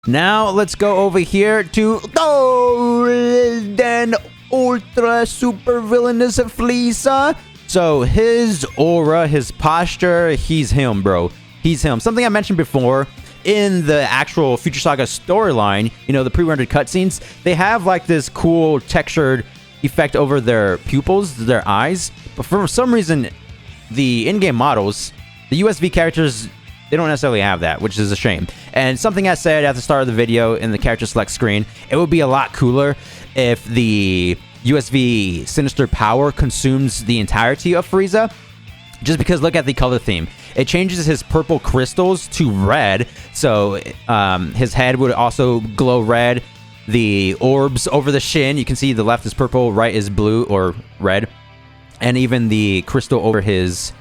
Now let's go over here to Golden Ultra Supervillain Frieza. So his aura, his posture, he's him, bro. He's him. Something I mentioned before in the actual Future Saga storyline, you know, the pre-rendered cutscenes, they have like this cool textured effect over their pupils, their eyes. But for some reason, the in-game models, the USV characters, they don't necessarily have that, which is a shame. And something I said at the start of the video in the character select screen, it would be a lot cooler if the USV Sinister Power consumes the entirety of Frieza. Just because look at the color theme. It changes his purple crystals to red, so his head would also glow red. The orbs over the shin, you can see the left is purple, right is blue or red. And even the crystal over his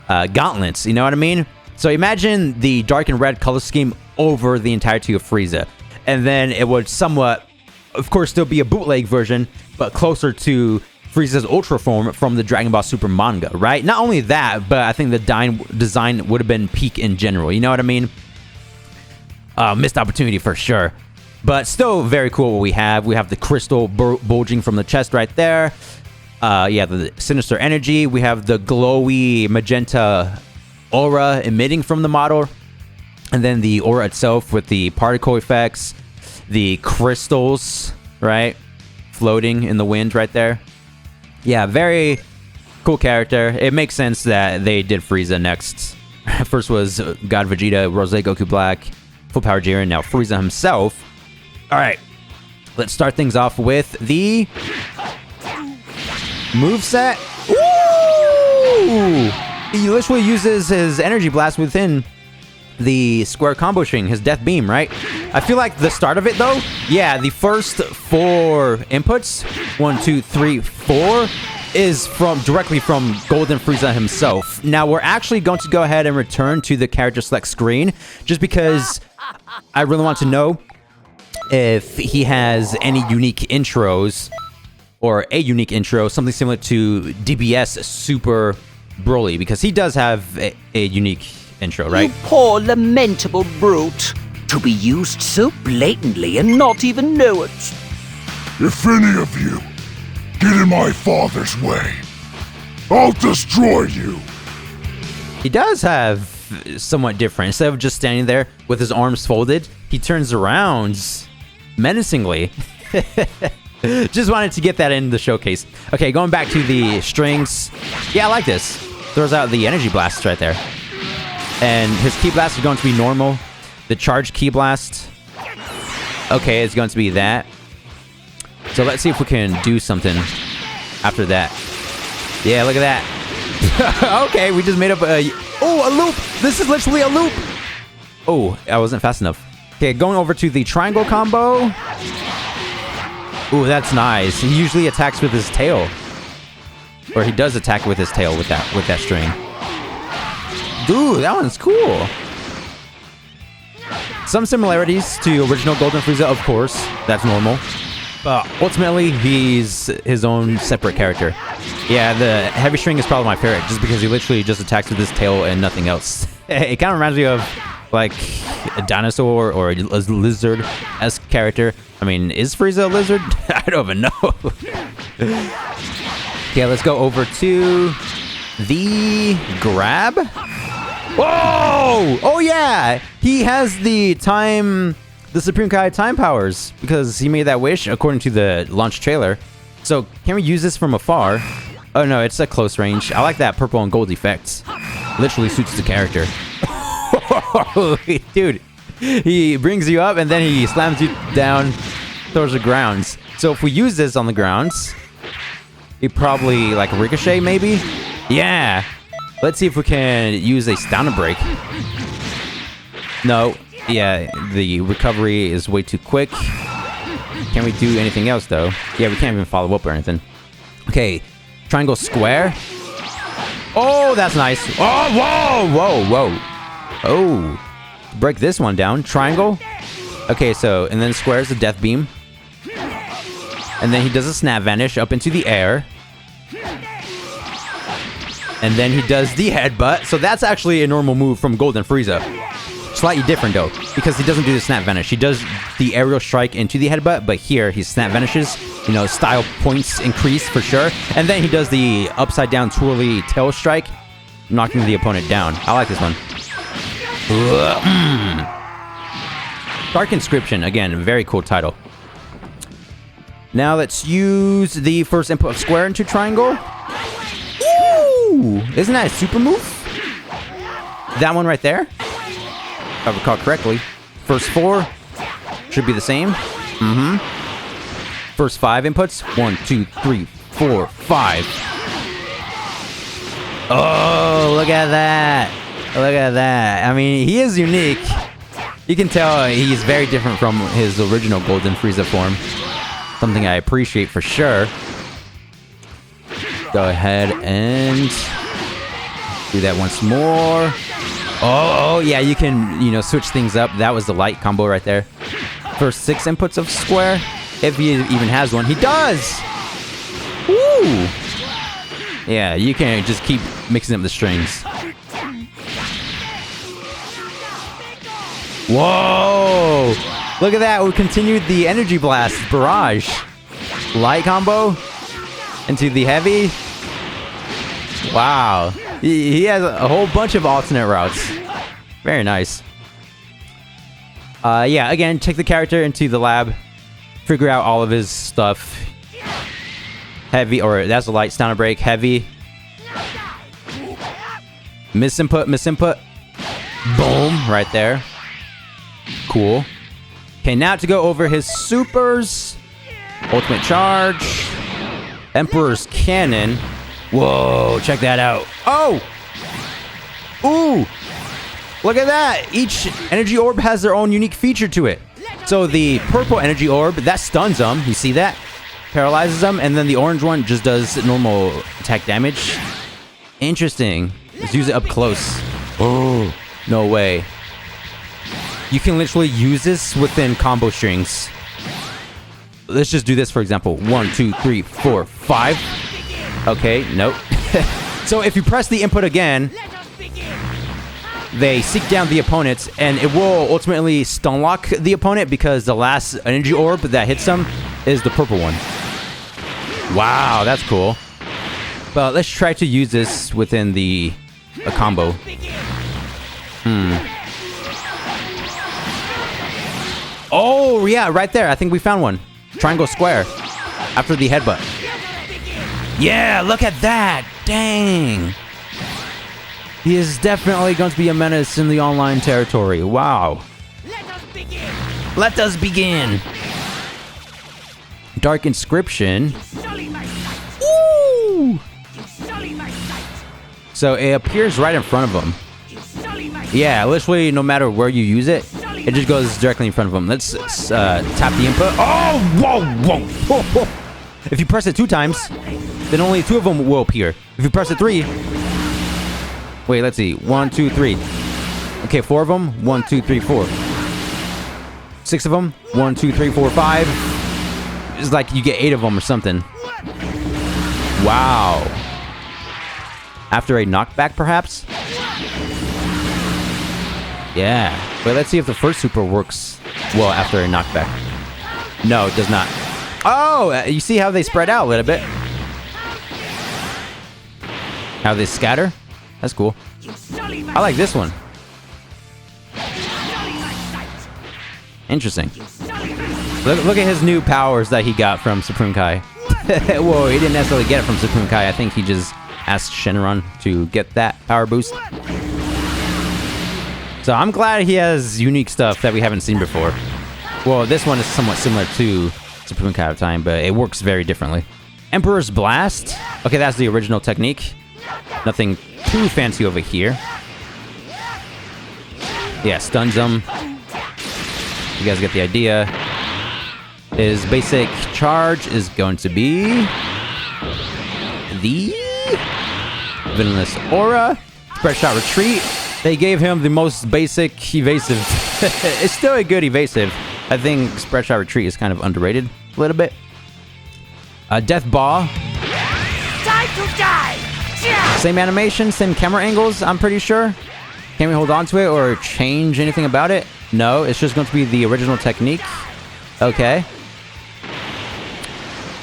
gauntlets, you know what I mean? So imagine the dark and red color scheme over the entirety of Frieza. And then it would somewhat, of course, still be a bootleg version, but closer to Frieza's Ultra form from the Dragon Ball Super manga, right? Not only that, but I think the design would have been peak in general. You know what I mean? Missed opportunity for sure. But still very cool what we have. We have the crystal bulging from the chest right there. Yeah, the sinister energy. We have the glowy magenta aura emitting from the model. And then the aura itself with the particle effects. The crystals, right? Floating in the wind right there. Yeah, very cool character. It makes sense that they did Frieza next. First was God Vegeta, Rose Goku Black, Full Power Jiren, now Frieza himself. Alright, let's start things off with the moveset. Ooh! He literally uses his energy blast within the square combo string, his death beam, right? I feel like the start of it though, yeah, the first 4 inputs, 1, 2, 3, 4, is directly from Golden Frieza himself. Now we're actually going to go ahead and return to the character select screen, just because I really want to know if he has any unique intros, or a unique intro, something similar to DBS Super Broly, because he does have a unique intro, right? You poor lamentable brute. To be used so blatantly and not even know it. If any of you get in my father's way, I'll destroy you. He does have somewhat different. Instead of just standing there with his arms folded, he turns around menacingly. Just wanted to get that in the showcase. Okay, going back to the strings. Yeah, I like this. Throws out the energy blasts right there. And his ki blast is going to be normal. The charge ki blast. Okay, it's going to be that. So let's see if we can do something after that. Yeah, look at that. Okay, we just made up a loop. This is literally a loop. Oh, I wasn't fast enough. Okay, going over to the triangle combo. Ooh, that's nice. He usually attacks with his tail. Or he does attack with his tail with that string. Dude, that one's cool. Some similarities to original Golden Frieza, of course. That's normal. But ultimately, he's his own separate character. Yeah, the heavy string is probably my favorite, just because he literally just attacks with his tail and nothing else. It kind of reminds me of, like, a dinosaur or a lizard-esque character. I mean, is Frieza a lizard? I don't even know. Okay, let's go over to the grab. Whoa! Oh yeah! He has the Supreme Kai time powers because he made that wish according to the launch trailer. So can we use this from afar? Oh no, it's a close range. I like that purple and gold effects. Literally suits the character. Dude, he brings you up and then he slams you down towards the grounds. So if we use this on the grounds, he probably like ricochet maybe? Yeah. Let's see if we can use a stamina break. No. Yeah, the recovery is way too quick. Can we do anything else, though? Yeah, we can't even follow up or anything. Okay, triangle square. Oh, that's nice. Oh, whoa, whoa, whoa. Oh, break this one down. Triangle. Okay, so, and then square is the death beam. And then he does a snap vanish up into the air. And then he does the headbutt. So that's actually a normal move from Golden Frieza. slightly different though, because he doesn't do the snap vanish. He does the aerial strike into the headbutt, but here he snap vanishes. You know, style points increase for sure. And then he does the upside down twirly tail strike, knocking the opponent down. I like this one. Dark Inscription, again, very cool title. Now let's use the first input of square into triangle. Ooh! Isn't that a super move? That one right there? If I recall correctly. First 4 should be the same. First 5 inputs. 1, 2, 3, 4, 5. Oh, look at that. Look at that. I mean, he is unique. You can tell he's very different from his original Golden Frieza form. Something I appreciate for sure. Go ahead and do that once more. Oh, yeah, you can, you know, switch things up. That was the light combo right there. First 6 inputs of square. If he even has one. He does! Woo! Yeah, you can just keep mixing up the strings. Whoa! Look at that. We continued the Energy Blast Barrage. Light combo into the heavy. Wow. He has a whole bunch of alternate routes. Very nice. Yeah, again, take the character into the lab. Figure out all of his stuff. Heavy, or that's a light stamina break. Heavy. Miss input, miss input. Boom, right there. Cool. Okay, now to go over his supers. Ultimate Charge. Emperor's Cannon. Whoa, check that out. Oh! Ooh! Look at that! Each energy orb has their own unique feature to it. So the purple energy orb, that stuns them. You see that? Paralyzes them. And then the orange one just does normal attack damage. Interesting. Let's use it up close. Oh, no way. You can literally use this within combo strings. Let's just do this, for example. 1, 2, 3, 4, 5. Okay, nope. So if you press the input again, they seek down the opponents, and it will ultimately stun lock the opponent because the last energy orb that hits them is the purple one. Wow, that's cool. But let's try to use this within a combo. Oh, yeah, right there. I think we found one. Triangle square. After the headbutt. Yeah, look at that. Dang. He is definitely going to be a menace in the online territory. Wow. Let us begin. Dark Inscription. Woo! So it appears right in front of him. Yeah, literally no matter where you use it, it just goes directly in front of him. Let's tap the input. Oh, whoa, whoa, whoa. If you press it 2 times, then only 2 of them will appear. If you press it 3, wait, let's see. 1, 2, 3. Okay, 4 of them. 1, 2, 3, 4. 6 of them. 1, 2, 3, 4, 5. It's like you get 8 of them or something. Wow. After a knockback, perhaps? Yeah. Wait, let's see if the first super works well after a knockback. No, it does not. Oh, you see how they spread out a little bit? How they scatter? That's cool. I like this one. Interesting. Look at his new powers that he got from Supreme Kai. Whoa, he didn't necessarily get it from Supreme Kai. I think he just asked Shenron to get that power boost. So I'm glad he has unique stuff that we haven't seen before. Well, this one is somewhat similar to Supreme Kai of Time, but it works very differently. Emperor's Blast. Okay, that's the original technique. Nothing too fancy over here. Yeah, stuns them. You guys get the idea. His basic charge is going to be the Villainous Aura. Spread Shot Retreat. They gave him the most basic evasive. It's still a good evasive. I think Spread Shot Retreat is kind of underrated a little bit. Death Ball. Time to die! Same animation, same camera angles, I'm pretty sure. Can we hold on to it or change anything about it? No, it's just going to be the original technique. Okay.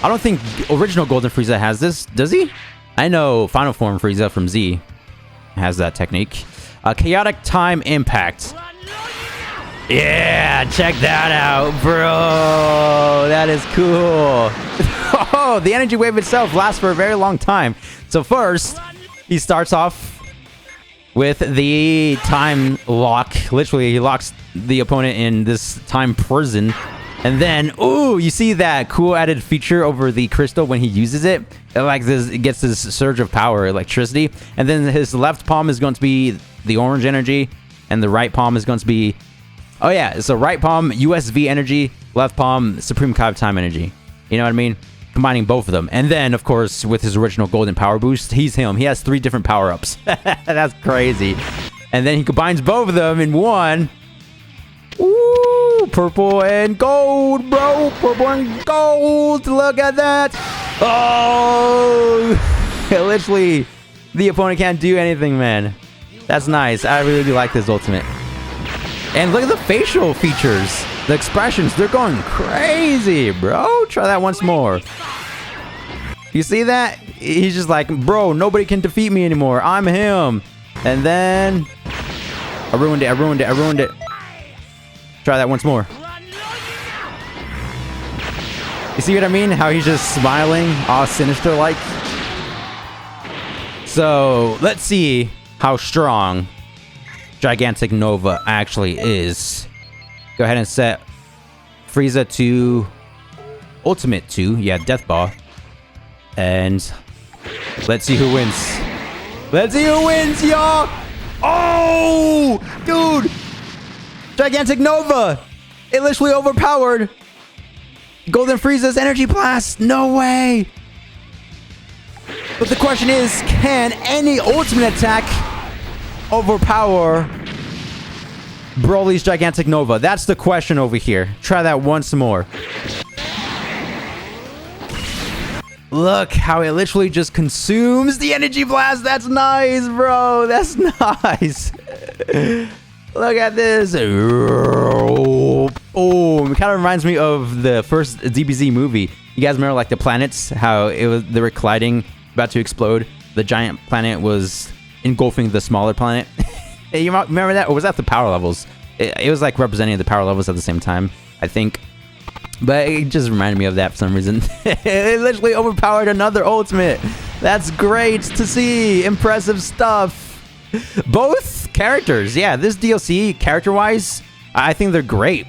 I don't think original Golden Frieza has this, does he? I know Final Form Frieza from Z has that technique. Chaotic Time Impact. Yeah, check that out, bro. That is cool. Oh, the energy wave itself lasts for a very long time. So first, he starts off with the time lock. Literally, he locks the opponent in this time prison. And then, ooh, you see that cool added feature over the crystal when he uses it? It gets this surge of power, electricity. And then his left palm is going to be the orange energy. And the right palm is going to be... Oh, yeah. So right palm, USV energy. Left palm, Supreme Kai of Time energy. You know what I mean? Combining both of them. And then, of course, with his original golden power boost, he's him. He has 3 different power-ups. That's crazy. And then he combines both of them in one. Ooh, purple and gold, bro. Purple and gold. Look at that. Oh, literally, the opponent can't do anything, man. That's nice. I really do like this ultimate. And look at the facial features. The expressions, they're going crazy, bro. Try that once more. You see that? He's just like, bro, nobody can defeat me anymore. I'm him. And then... I ruined it. Try that once more. You see what I mean? How he's just smiling, all sinister-like. So, let's see how strong Gigantic Nova actually is. Go ahead and set Frieza to Ultimate 2. Yeah, Death Ball. And let's see who wins. Let's see who wins, y'all! Oh! Dude! Gigantic Nova! It literally overpowered Golden Frieza's Energy Blast! No way! But the question is, can any ultimate attack overpower Broly's Gigantic Nova? That's the question over here. Try that once more. Look how it literally just consumes the Energy Blast. That's nice, bro. That's nice. Look at this. Oh, it kind of reminds me of the first DBZ movie. You guys remember like the planets? How they were colliding, about to explode. The giant planet was engulfing the smaller planet. You remember that? Or was that the power levels? It was like representing the power levels at the same time, I think. But it just reminded me of that for some reason. It literally overpowered another ultimate. That's great to see. Impressive stuff. Both characters, yeah, this DLC, character-wise, I think they're great.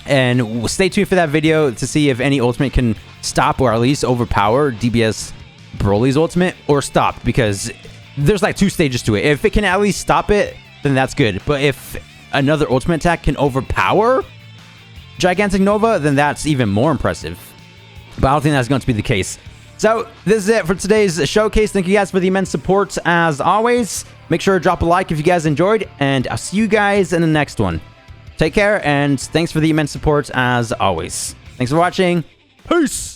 And stay tuned for that video to see if any ultimate can stop or at least overpower DBS Broly's ultimate, or stop, because there's like 2 stages to it. If it can at least stop it, then that's good. But if another ultimate attack can overpower Gigantic Nova, then that's even more impressive. But I don't think that's going to be the case. So this is it for today's showcase. Thank you guys for the immense support as always. Make sure to drop a like if you guys enjoyed, and I'll see you guys in the next one. Take care, and thanks for the immense support as always. Thanks for watching. Peace!